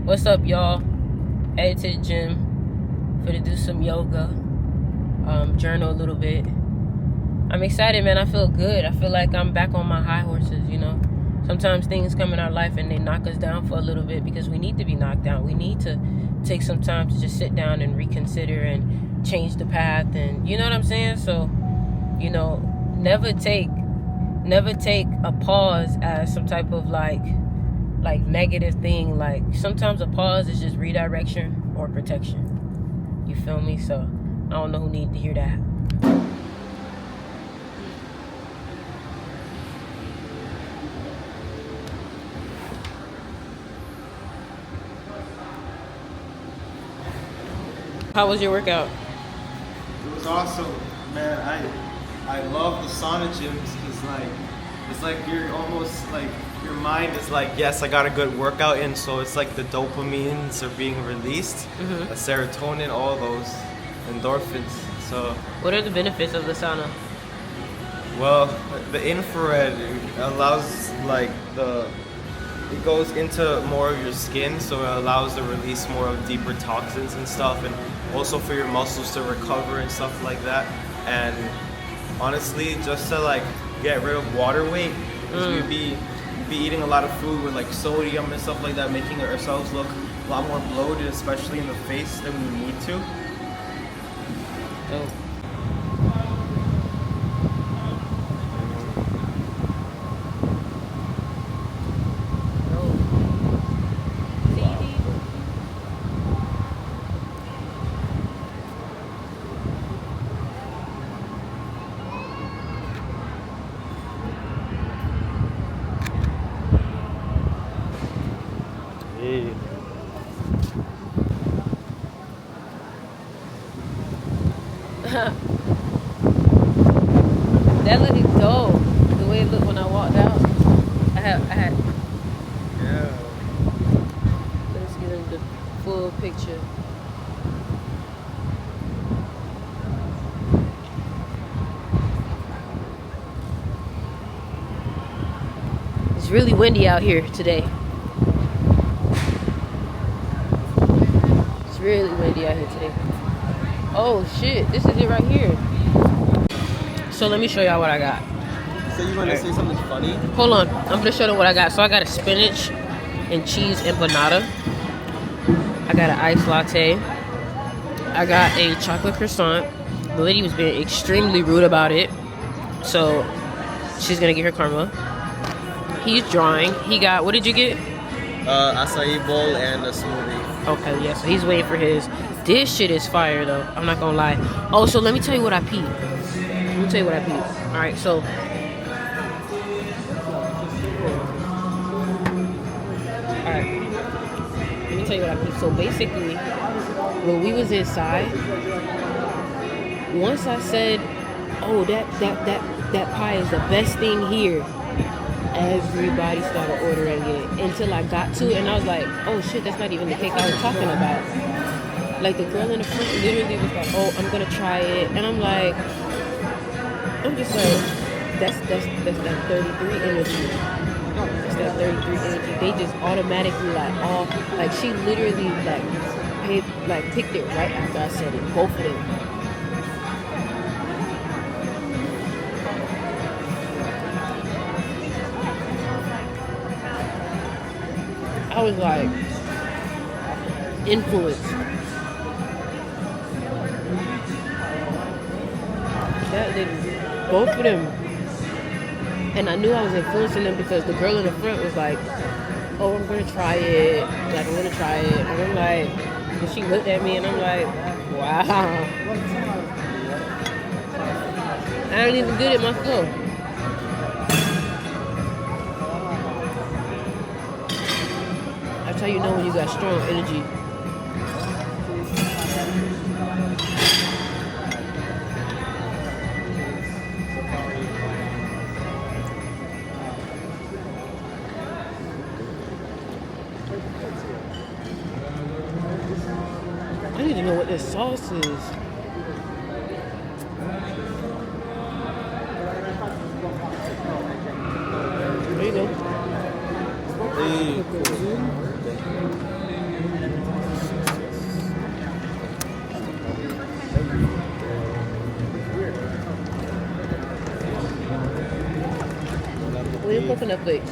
What's up, y'all? Headed to the gym for to do some yoga, journal a little bit. I'm excited, man. I feel good. I feel like I'm back on my high horses, you know. Sometimes things come in our life and they knock us down for a little bit because we need to be knocked down. We need to take some time to just sit down and reconsider and change the path, and you know what I'm saying? So, you know, never take a pause as some type of like negative thing. Like sometimes a pause is just redirection or protection. You feel me? So I don't know who needs to hear that. How was your workout? It was awesome, man. I love the sauna gyms because it's like you're almost like your mind is like, yes, I got a good workout in, so it's like the dopamines are being released, the serotonin, all those endorphins. So What are the benefits of the sauna? well, the infrared allows it goes into more of your skin, so it allows to release more of deeper toxins and stuff, and also for your muscles to recover and stuff like that. And honestly, just to like get rid of water weight, because we'd be eating a lot of food with like sodium and stuff like that, making ourselves look a lot more bloated, especially in the face, than we need to. Oh. Yeah. That looked dope. The way it looked when I walked out. I had. Yeah. Let's get into the full picture. It's really windy out here today. It's really windy out here today. Oh shit, this is it right here. So let me show y'all what I got. So you want to say something funny? Hold on, I'm gonna show them what I got. So I got a spinach and cheese empanada. I got an iced latte. I got a chocolate croissant. The lady was being extremely rude about it, so she's gonna get her karma. He's drawing. He got, what did you get? Acai bowl and a smoothie. Okay, yeah, so he's waiting for his. This shit is fire though, I'm not gonna lie. Oh, so let me tell you what I peed. Alright, so let me tell you what I peed. So basically, when we was inside, once I said, oh, that pie is the best thing here, everybody started ordering it until I got to it, and I was like, oh shit, that's not even the cake I was talking about. Like the girl in the front literally was like, oh, I'm gonna try it, and I'm just like, that's that 33 energy. That's that 33 energy. They just automatically like she literally picked it right after I said it. Both of them. I was like influenced. That did both of them. And I knew I was influencing them because the girl in the front was like, oh, I'm gonna try it. Like, I'm gonna try it. And I'm like, and she looked at me and I'm like, wow. I ain't even good at my flow. That's how you know when you got strong energy. I need to know what this sauce is. There you go. Hey. Netflix?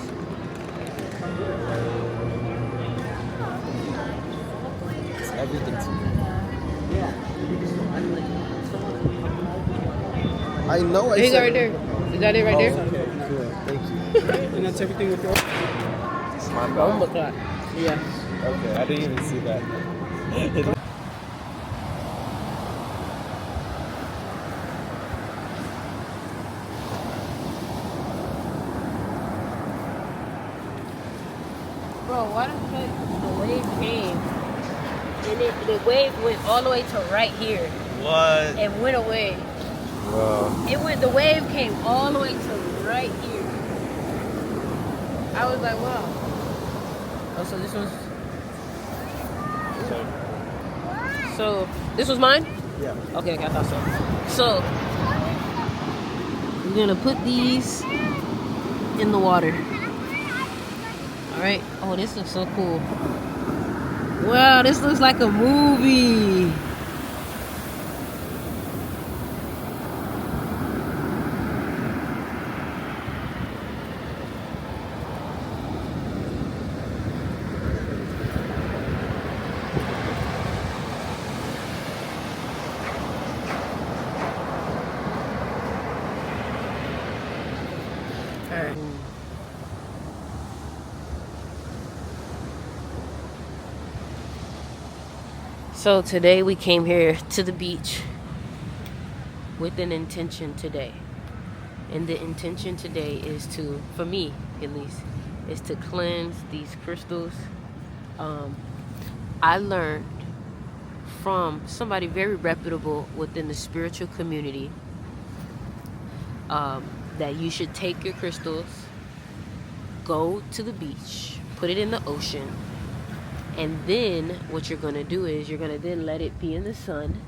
It's everything to me. I know I There you go, said right there. Is that it right there? Okay, cool. Thank you. And that's everything with your. My Bomba bad. clock. Yeah. Okay, I didn't even see that. Bro, why the fuck the wave came and the wave went all the way to right here What? and went away. Bro. The wave came all the way to right here. I was like, wow. Oh, so this was. So this was mine? Yeah. Okay, I thought so. So we're gonna put these in the water. All right. Oh, this looks so cool. Wow, this looks like a movie. All right. So today we came here to the beach with an intention today. And the intention today is to, for me at least, is to cleanse these crystals. I learned from somebody very reputable within the spiritual community that you should take your crystals, go to the beach, put it in the ocean, and then what you're going to do is you're going to then let it be in the sun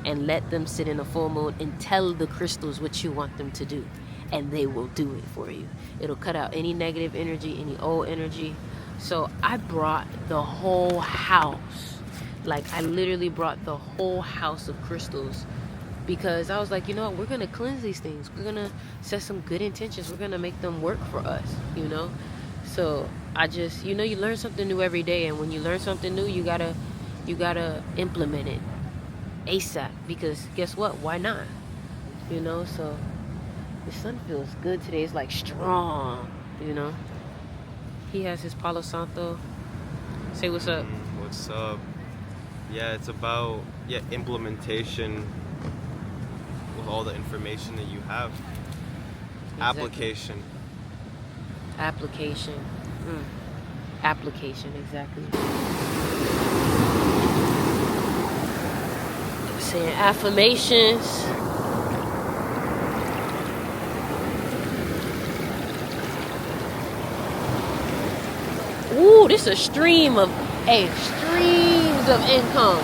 and let them sit in a full moon and tell the crystals what you want them to do, and they will do it for you. It'll cut out any negative energy, any old energy. So I brought the whole house, like I literally brought the whole house of crystals, because I was like, you know what, we're gonna cleanse these things, we're gonna set some good intentions, we're gonna make them work for us, you know. So I just, you know, you learn something new every day, and when you learn something new, you gotta implement it ASAP, because guess what, why not, you know. So the sun feels good today. It's like strong, you know. He has his Palo Santo. Say what's up. What's up? Yeah, it's about implementation with all the information that you have. Exactly. Application. Application, exactly. Saying affirmations. Ooh, this is a streams of income.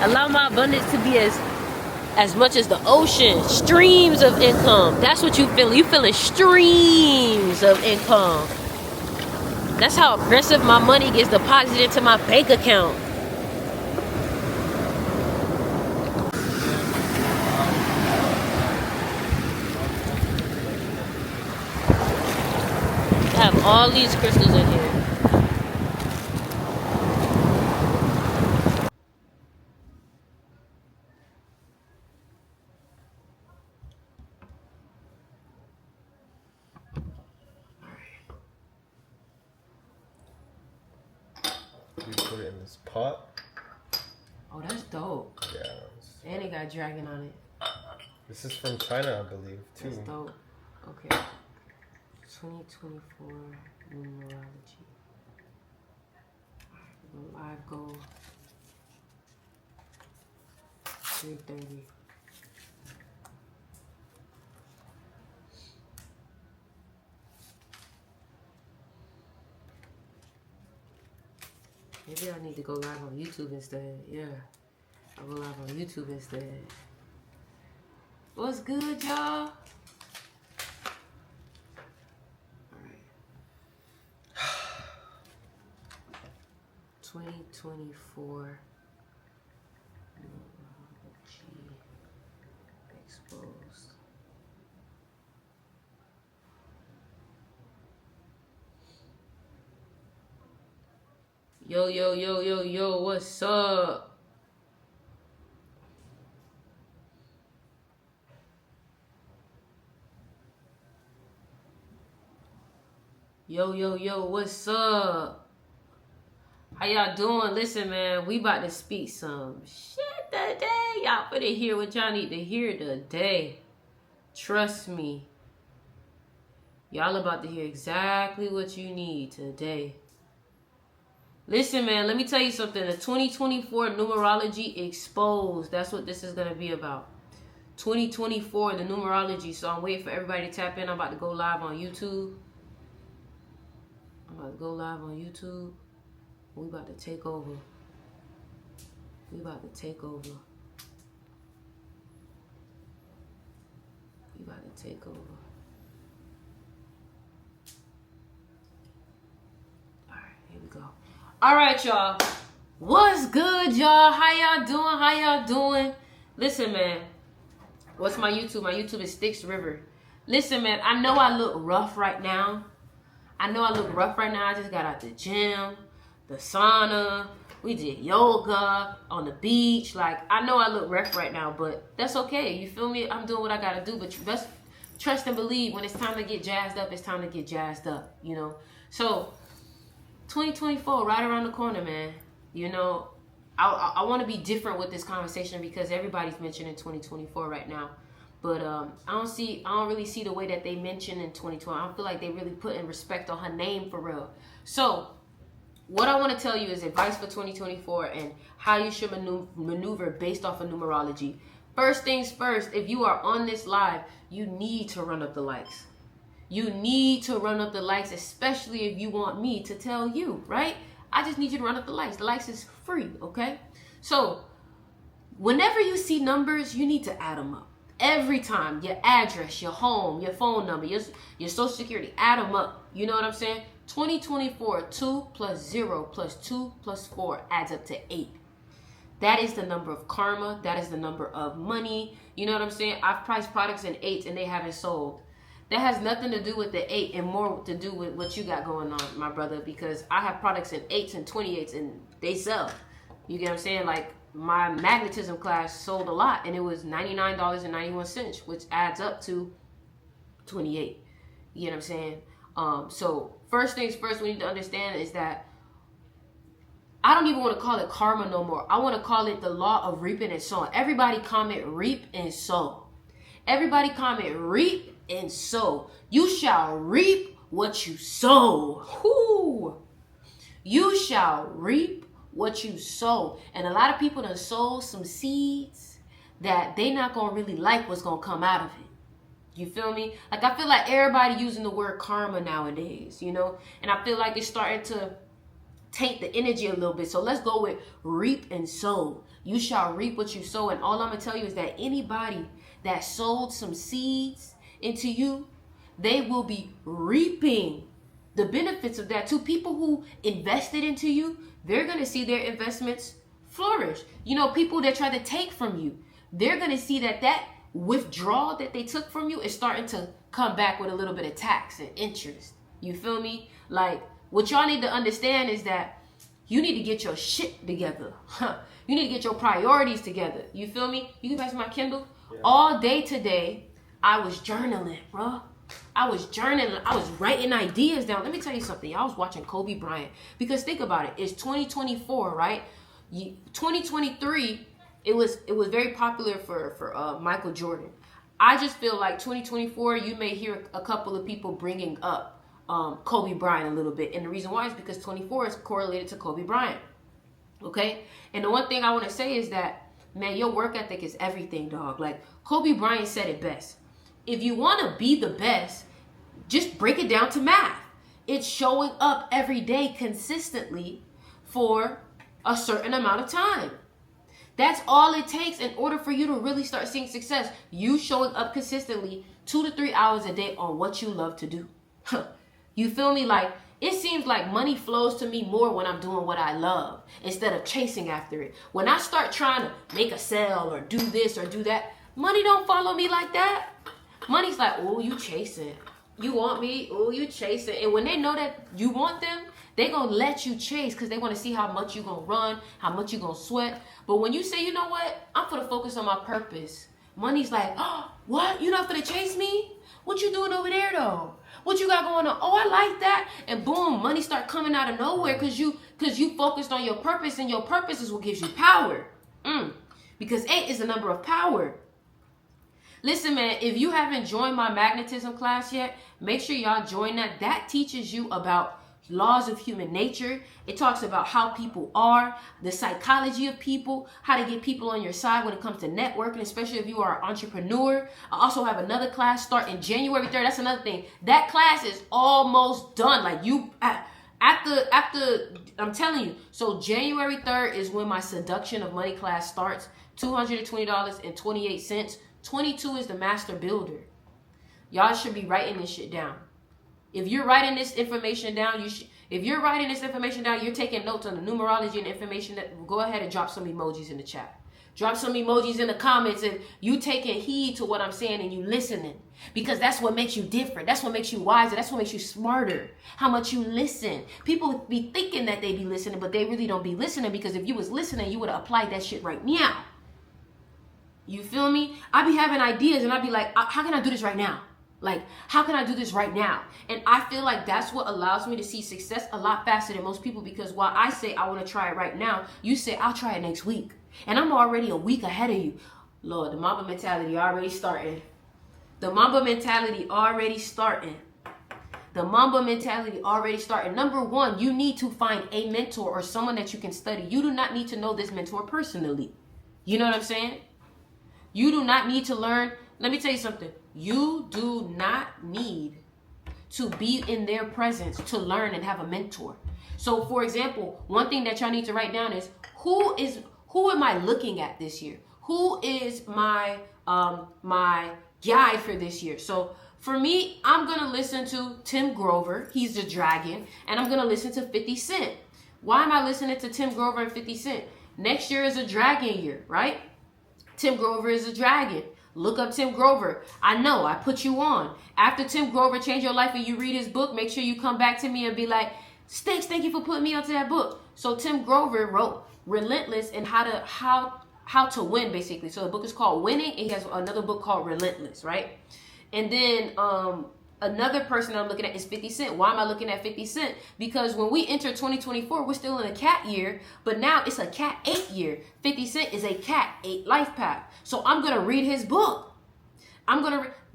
Allow my abundance to be as much as the ocean. Streams of income. That's what you feel. You feeling streams of income. That's how aggressive my money gets deposited into my bank account. I have all these crystals in here. You put it in this pot. Oh, that's dope. Yeah. And it got dragon on it. This is from China, I believe, too. That's dope. Okay. 2024 numerology. Live goal 330. Maybe I need to go live on YouTube instead. Yeah. I'll go live on YouTube instead. What's good, y'all? Alright. 2024 numerology exposed. Yo, yo, yo, yo, yo, what's up? Yo, yo, yo, what's up? How y'all doing? Listen, man, we about to speak some shit today. Y'all finna hear what y'all need to hear today. Trust me. Y'all about to hear exactly what you need today. Listen, man, let me tell you something. The 2024 numerology exposed. That's what this is going to be about. 2024, the numerology. So I'm waiting for everybody to tap in. I'm about to go live on YouTube. We about to take over. We about to take over. Alright, here we go. Alright, y'all. What's good, y'all? How y'all doing? Listen, man. What's my YouTube? My YouTube is Styx River. Listen, man, I know I look rough right now. I just got out the gym, the sauna. We did yoga on the beach. Like, I know I look rough right now, but that's okay. You feel me? I'm doing what I got to do. But best trust and believe when it's time to get jazzed up, it's time to get jazzed up, you know? So, 2024, right around the corner, man. You know, I want to be different with this conversation because everybody's mentioning 2024 right now. But I don't really see the way that they mention in 2020. I don't feel like they really put in respect on her name for real. So what I want to tell you is advice for 2024 and how you should maneuver based off of numerology. First things first, if you are on this live, you need to run up the likes. You need to run up the likes, especially if you want me to tell you, right? I just need you to run up the likes. The likes is free, okay? So whenever you see numbers, you need to add them up. Every time, your address, your home, your phone number, your social security, add them up. You know what I'm saying? 2024, 2 plus 0 plus 2 plus 4 adds up to 8. That is the number of karma. That is the number of money. You know what I'm saying? I've priced products in 8s and they haven't sold. That has nothing to do with the 8 and more to do with what you got going on, my brother, because I have products in 8s and 28s and they sell. You get what I'm saying? Like, my magnetism class sold a lot and it was $99.91, which adds up to 28. You know what I'm saying? So first things first, we need to understand is that I don't even want to call it karma no more. I want to call it the law of reaping and sowing. Everybody comment reap and sow. Everybody comment reap and sow. You shall reap what you sow. Whoo! You shall reap what you sow. And a lot of people done sold some seeds that they not gonna really like what's gonna come out of it. You feel me? Like, I feel like everybody using the word karma nowadays, you know? And I feel like it's starting to taint the energy a little bit. So let's go with reap and sow. You shall reap what you sow. And all I'm gonna tell you is that anybody that sowed some seeds into you, they will be reaping the benefits of that too. People who invested into you, they're going to see their investments flourish. You know, people that try to take from you, they're going to see that withdrawal that they took from you is starting to come back with a little bit of tax and interest. You feel me? Like, what y'all need to understand is that you need to get your shit together. You need to get your priorities together. You feel me? You can pass me my Kindle. Yeah. All day today, I was journaling, bro. I was journaling. I was writing ideas down. Let me tell you something. I was watching Kobe Bryant. Because think about it. It's 2024, right? 2023, it was very popular for Michael Jordan. I just feel like 2024, you may hear a couple of people bringing up Kobe Bryant a little bit. And the reason why is because 24 is correlated to Kobe Bryant. Okay? And the one thing I want to say is that, man, your work ethic is everything, dog. Like, Kobe Bryant said it best. If you want to be the best, just break it down to math. It's showing up every day consistently for a certain amount of time. That's all it takes in order for you to really start seeing success. You showing up consistently 2 to 3 hours a day on what you love to do. You feel me? Like, it seems like money flows to me more when I'm doing what I love instead of chasing after it. When I start trying to make a sale or do this or do that, money don't follow me like that. Money's like, oh, you chasing. You want me? Oh, you chasing. And when they know that you want them, They gonna let you chase because they want to see how much you gonna run, how much you gonna sweat. But when you say, you know what, I'm gonna focus on my purpose. Money's like, oh, what? You not gonna chase me? What you doing over there though? What you got going on? Oh, I like that. And boom, money start coming out of nowhere because you focused on your purpose, and your purpose is what gives you power. Because 8 is the number of power. Listen, man, if you haven't joined my magnetism class yet, make sure y'all join that. That teaches you about laws of human nature. It talks about how people are, the psychology of people, how to get people on your side when it comes to networking, especially if you are an entrepreneur. I also have another class starting January 3rd. That's another thing. That class is almost done. Like after I'm telling you. So January 3rd is when my seduction of money class starts. $220.28. 22 is the master builder. Y'all should be writing this shit down. If you're writing this information down, you're taking notes on the numerology and information. That go ahead and drop some emojis in the chat. Drop some emojis in the comments if you taking heed to what I'm saying and you listening. Because that's what makes you different. That's what makes you wiser. That's what makes you smarter. How much you listen. People be thinking that they be listening, but they really don't be listening, because if you was listening, you would have applied that shit right now. You feel me? I be having ideas and I be like, how can I do this right now? Like, how can I do this right now? And I feel like that's what allows me to see success a lot faster than most people, because while I say I want to try it right now, you say I'll try it next week. And I'm already a week ahead of you. Lord, the Mamba mentality already starting. The Mamba mentality already starting. The Mamba mentality already starting. Number one, you need to find a mentor or someone that you can study. You do not need to know this mentor personally. You know what I'm saying? You do not need to learn. Let me tell you something. You do not need to be in their presence to learn and have a mentor. So, for example, one thing that y'all need to write down is who am I looking at this year? Who is my guy for this year? So, for me, I'm gonna listen to Tim Grover. He's the dragon, and I'm gonna listen to 50 Cent. Why am I listening to Tim Grover and 50 Cent? Next year is a dragon year, right? Tim Grover is a dragon. Look up Tim Grover. I know, I put you on. After Tim Grover Changed Your Life and you read his book, make sure you come back to me and be like, Sticks, thank you for putting me onto that book. So Tim Grover wrote Relentless and how to win, basically. So the book is called Winning, and he has another book called Relentless, right? And then another person I'm looking at is 50 Cent. Why am I looking at 50 Cent? Because when we enter 2024, we're still in a cat year, but now it's a cat 8 year. 50 Cent is a cat 8 life path. So I'm going to read his book.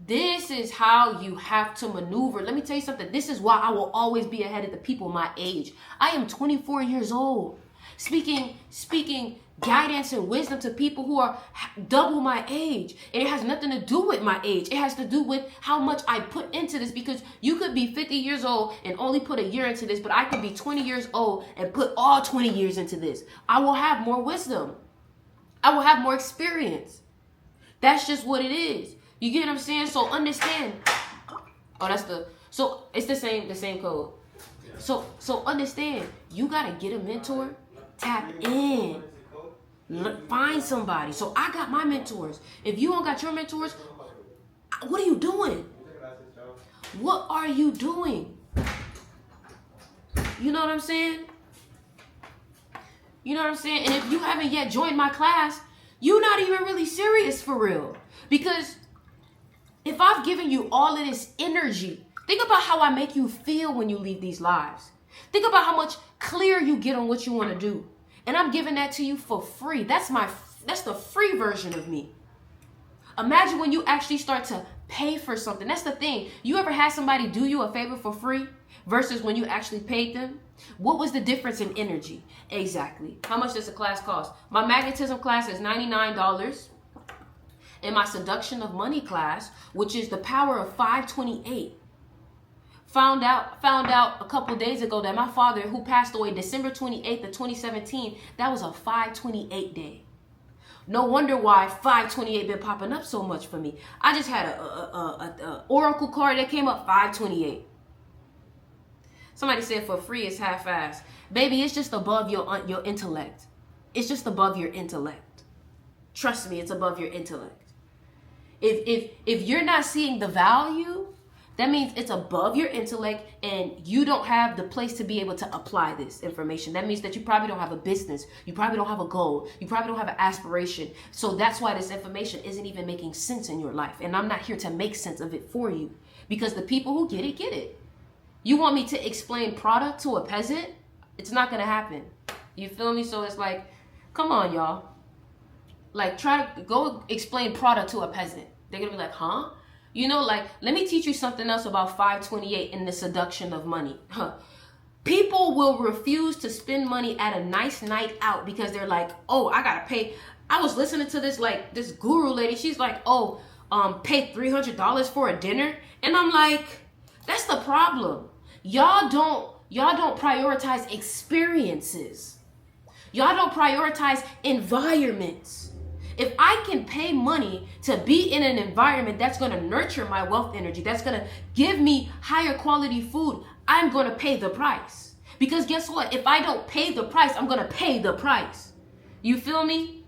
This is how you have to maneuver. Let me tell you something. This is why I will always be ahead of the people my age. I am 24 years old. Speaking guidance and wisdom to people who are double my age. And it has nothing to do with my age. It has to do with how much I put into this, because you could be 50 years old and only put a year into this, but I could be 20 years old and put all 20 years into this. I will have more wisdom. I will have more experience. That's just what it is. You get what I'm saying? So understand. So it's the same code. So understand, you got to get a mentor, tap in. Find somebody. So I got my mentors. If you don't got your mentors, what are you doing? What are you doing? You know what I'm saying? You know what I'm saying? And if you haven't yet joined my class, you're not even really serious for real. Because if I've given you all of this energy, think about how I make you feel when you leave these lives. Think about how much clear you get on what you want to do. And I'm giving that to you for free. That's the free version of me. Imagine when you actually start to pay for something. That's the thing. You ever had somebody do you a favor for free versus when you actually paid them? What was the difference in energy? Exactly. How much does a class cost? My magnetism class is $99. And my seduction of money class, which is the power of 528. Found out a couple days ago that my father, who passed away December 28th of 2017, that was a 528 day. No wonder why 528 been popping up so much for me. I just had a oracle card that came up 528. Somebody said for free it's half-assed. Baby, it's just above your intellect. It's just above your intellect. Trust me, it's above your intellect. If you're not seeing the value, That means it's above your intellect and you don't have the place to be able to apply this information. That means that you probably don't have a business. You probably don't have a goal. You probably don't have an aspiration. So that's why this information isn't even making sense in your life. And I'm not here to make sense of it for you, because the people who get it, get it. You want me to explain product to a peasant? It's not going to happen. You feel me? So it's like, come on, y'all. Like, try to go explain product to a peasant. They're going to be like, huh? You know, like, let me teach you something else about 528 and the seduction of money. People will refuse to spend money at a nice night out because they're like, oh, I gotta pay. I was listening to this, like, this guru lady. She's like, oh, pay $300 for a dinner. And I'm like, that's the problem. Y'all don't prioritize experiences. Y'all don't prioritize environments. If I can pay money to be in an environment that's going to nurture my wealth energy, that's going to give me higher quality food, I'm going to pay the price. Because guess what? If I don't pay the price, I'm going to pay the price. You feel me?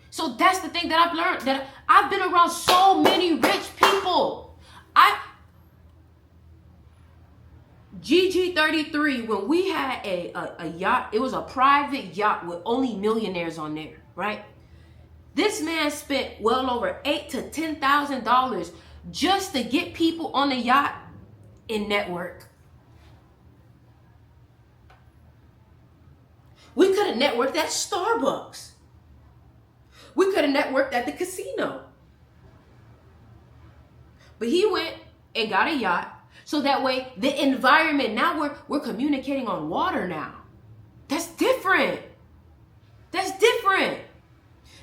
So that's the thing that I've learned, that I've been around so many rich people. GG33, when we had a yacht, it was a private yacht with only millionaires on there, right? This man spent well over $8,000 to $10,000 just to get people on the yacht and network. We could have networked at Starbucks. We could have networked at the casino. But he went and got a yacht, so that way the environment, now we're communicating on water now. That's different. That's different.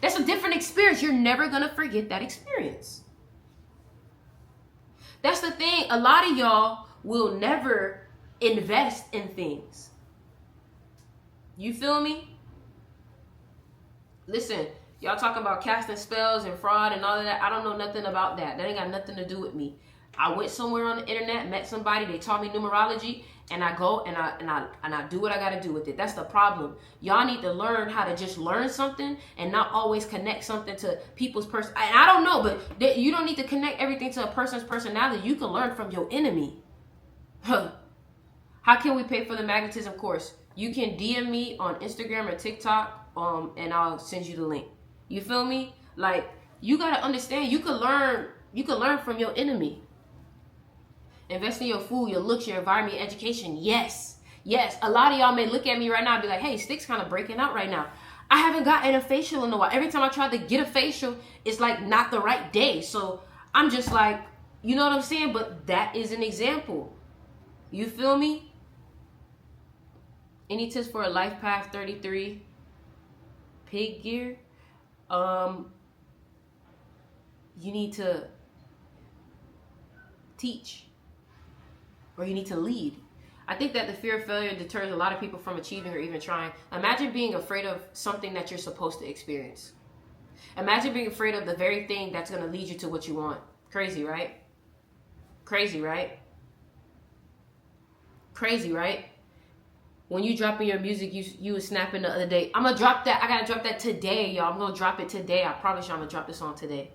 That's a different experience. You're never going to forget that experience. That's the thing. A lot of y'all will never invest in things. You feel me? Listen, y'all talking about casting spells and fraud and all of that. I don't know nothing about that. That ain't got nothing to do with me. I went somewhere on the internet, met somebody, they taught me numerology, and I go and I do what I gotta do with it. That's the problem. Y'all need to learn how to just learn something and not always connect something to people's person. I don't know, but you don't need to connect everything to a person's personality. You can learn from your enemy. How can we pay for the magnetism course? You can DM me on Instagram or TikTok, and I'll send you the link. You feel me? Like, you gotta understand, you can learn from your enemy. Invest in your food, your looks, your environment, your education. Yes. Yes. A lot of y'all may look at me right now and be like, hey, Stick's kind of breaking out right now. I haven't gotten a facial in a while. Every time I try to get a facial, it's like not the right day. So I'm just like, you know what I'm saying? But that is an example. You feel me? Any tips for a Life Path 33 pig gear? You need to teach. Or you need to lead. I think that the fear of failure deters a lot of people from achieving or even trying. Imagine being afraid of something that you're supposed to experience. Imagine being afraid of the very thing that's going to lead you to what you want. Crazy, right? Crazy, right? Crazy, right? When you dropping your music, you was snapping the other day. I'm going to drop that. I got to drop that today, y'all. I'm going to drop it today. I promise you I'm going to drop this song today.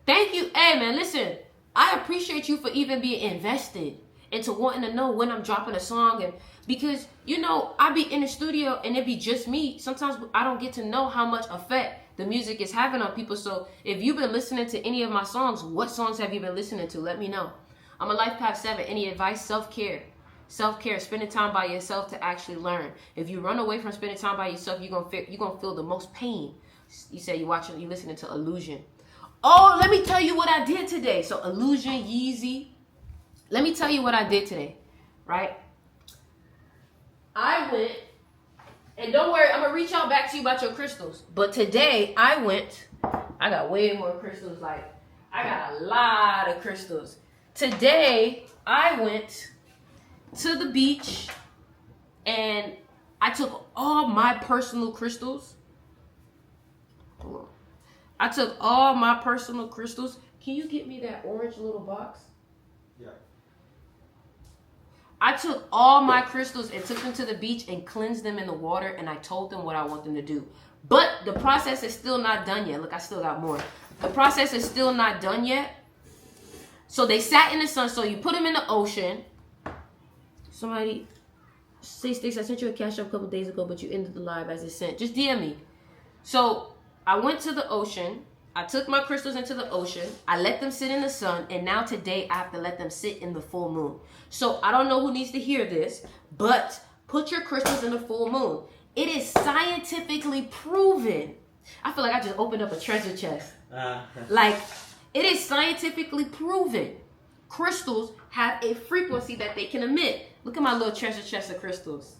Thank you. Hey, man, listen. I appreciate you for even being invested into wanting to know when I'm dropping a song. And because, you know, I be in the studio and it be just me. Sometimes I don't get to know how much effect the music is having on people. So if you've been listening to any of my songs, what songs have you been listening to? Let me know. I'm a Life Path 7. Any advice? Self-care. Self-care, spending time by yourself to actually learn. If you run away from spending time by yourself, you're gonna feel the most pain. You say you listening to Illusion. Oh, let me tell you what I did today. So Illusion, Yeezy. Let me tell you what I did today, right? I went, and don't worry, I'm gonna reach out back to you about your crystals. But today I got way more crystals. Like, I got a lot of crystals. Today I went to the beach and I took all my personal crystals. Hold on. I took all my personal crystals. Can you get me that orange little box? Yeah. I took all my crystals and took them to the beach and cleansed them in the water, and I told them what I want them to do. But the process is still not done yet. Look, I still got more. The process is still not done yet. So they sat in the sun. So you put them in the ocean. Somebody say, Sticks, I sent you a cash app a couple days ago, but you ended the live as it sent. Just DM me. So I went to the ocean. I took my crystals into the ocean. I let them sit in the sun. And now today I have to let them sit in the full moon. So I don't know who needs to hear this, but put your crystals in the full moon. It is scientifically proven. I feel like I just opened up a treasure chest. Like, it is scientifically proven. Crystals have a frequency that they can emit. Look at my little treasure chest of crystals.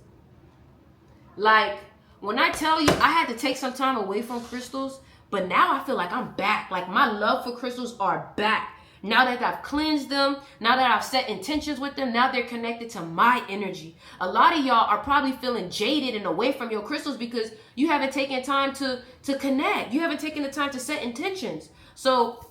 Like, when I tell you, I had to take some time away from crystals, but now I feel like I'm back. Like, my love for crystals are back. Now that I've cleansed them, now that I've set intentions with them, now they're connected to my energy. A lot of y'all are probably feeling jaded and away from your crystals because you haven't taken time to connect. You haven't taken the time to set intentions. So,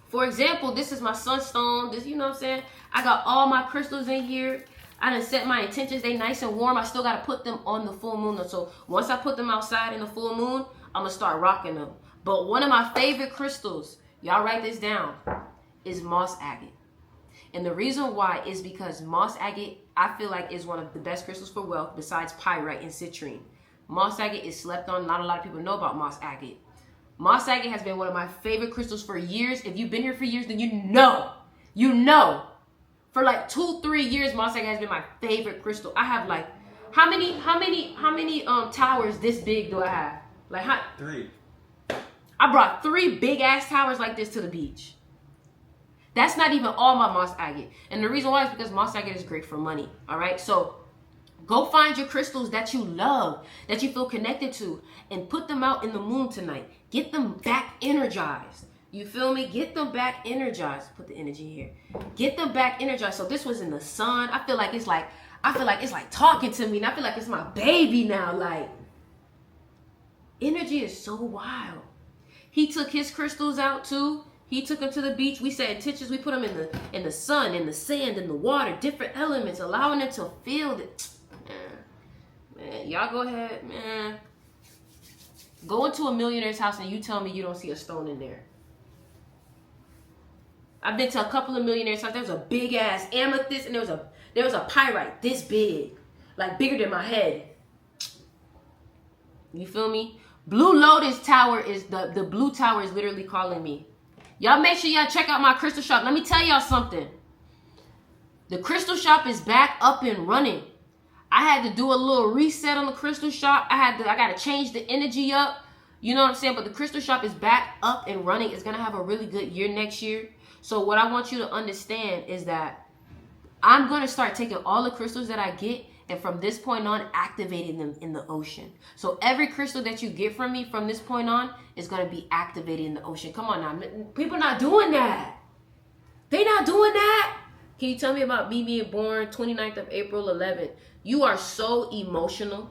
for example, this is my sunstone. This, you know what I'm saying? I got all my crystals in here. I done set my intentions. They nice and warm. I still got to put them on the full moon. So once I put them outside in the full moon, I'm going to start rocking them. But one of my favorite crystals, y'all write this down, is moss agate. And the reason why is because moss agate, I feel like, is one of the best crystals for wealth besides pyrite and citrine. Moss agate is slept on. Not a lot of people know about moss agate. Moss agate has been one of my favorite crystals for years. If you've been here for years, then you know. You know. For like 2-3 years, moss agate has been my favorite crystal. I have like, how many towers this big do I have? Like, 3. I brought 3 big ass towers like this to the beach. That's not even all my moss agate. And the reason why is because moss agate is great for money. All right. So go find your crystals that you love, that you feel connected to, and put them out in the moon tonight. Get them back energized. You feel me? Get them back energized. Put the energy here. Get them back energized. So this was in the sun. I feel like it's like talking to me. And I feel like it's my baby now. Like, energy is so wild. He took his crystals out too. He took them to the beach. We set intentions. We put them in the sun, in the sand, in the water, different elements, allowing them to feel it. Man, y'all go ahead, man. Go into a millionaire's house and you tell me you don't see a stone in there. I've been to a couple of millionaires' houses. There was a big ass amethyst and there was a pyrite this big, like bigger than my head. You feel me? Blue Lotus Tower is the blue tower is literally calling me. Y'all make sure y'all check out my crystal shop. Let me tell y'all something. The crystal shop is back up and running. I had to do a little reset on the crystal shop. I got to change the energy up. You know what I'm saying? But the crystal shop is back up and running. It's going to have a really good year next year. So what I want you to understand is that I'm going to start taking all the crystals that I get and from this point on, activating them in the ocean. So every crystal that you get from me from this point on is going to be activated in the ocean. Come on now. People not doing that. They not doing that. Can you tell me about me being born 29th of April 11th? You are so emotional.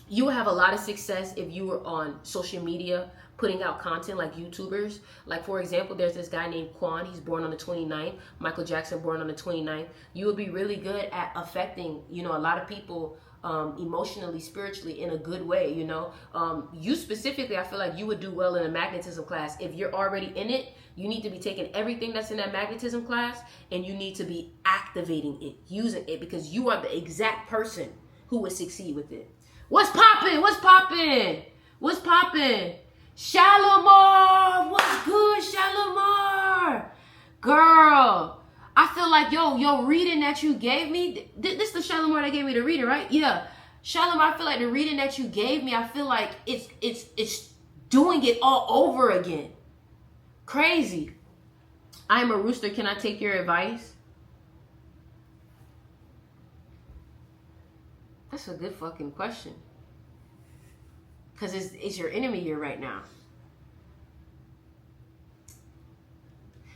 You will have a lot of success if you were on social media putting out content like YouTubers. Like, for example, there's this guy named Quan. He's born on the 29th. Michael Jackson born on the 29th. You would be really good at affecting, a lot of people emotionally, spiritually in a good way, You specifically, I feel like you would do well in a magnetism class. If you're already in it, you need to be taking everything that's in that magnetism class and you need to be activating it, using it, because you are the exact person who would succeed with it. What's poppin'? What's poppin'? What's poppin'? Shalimar! What's good, Shalimar? Girl, I feel like, yo, reading that you gave me, this the Shalimar that gave me the reading, right? Yeah. Shalimar, I feel like the reading that you gave me, I feel like it's doing it all over again. Crazy. I am a rooster. Can I take your advice? That's a good fucking question. Because it's your enemy year right now.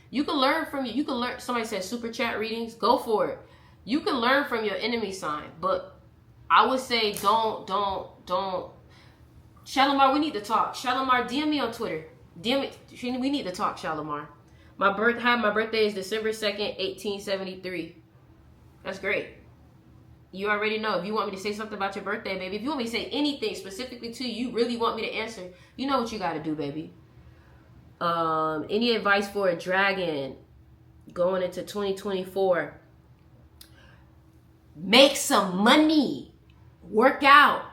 You can learn from you. You can learn. Somebody said super chat readings. Go for it. You can learn from your enemy sign. But I would say don't. Shalimar, we need to talk. Shalimar, DM me on Twitter. DM me. We need to talk, Shalimar. My birthday is December 2nd, 1873. That's great. You already know. If you want me to say something about your birthday, baby, if you want me to say anything specifically to you, you really want me to answer, you know what you got to do, baby. Any advice for a dragon? going into 2024. Make some money. Work out.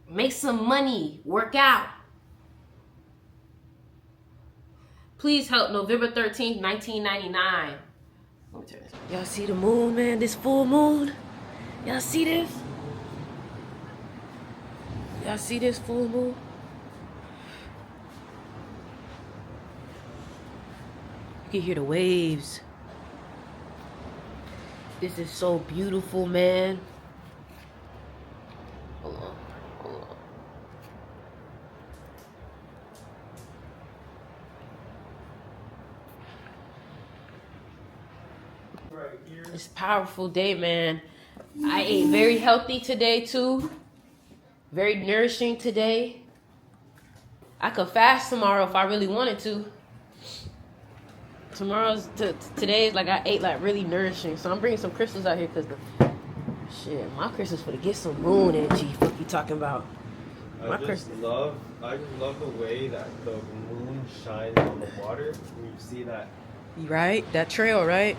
Make some money. Work out. Please help November 13th, 1999. Let me turn this. Y'all see the moon, man? This full moon? Y'all see this? Y'all see this full moon? You can hear the waves. This is so beautiful, man. Hold on. Hold on. It's a powerful day, man. I ate very healthy today, too. Very nourishing today. I could fast tomorrow if I really wanted to. Today is like I ate like really nourishing. So I'm bringing some crystals out here because my crystals for to get some moon energy. Fuck you talking about? I just love the way that the moon shines on the water. You see that? Right? That trail, right?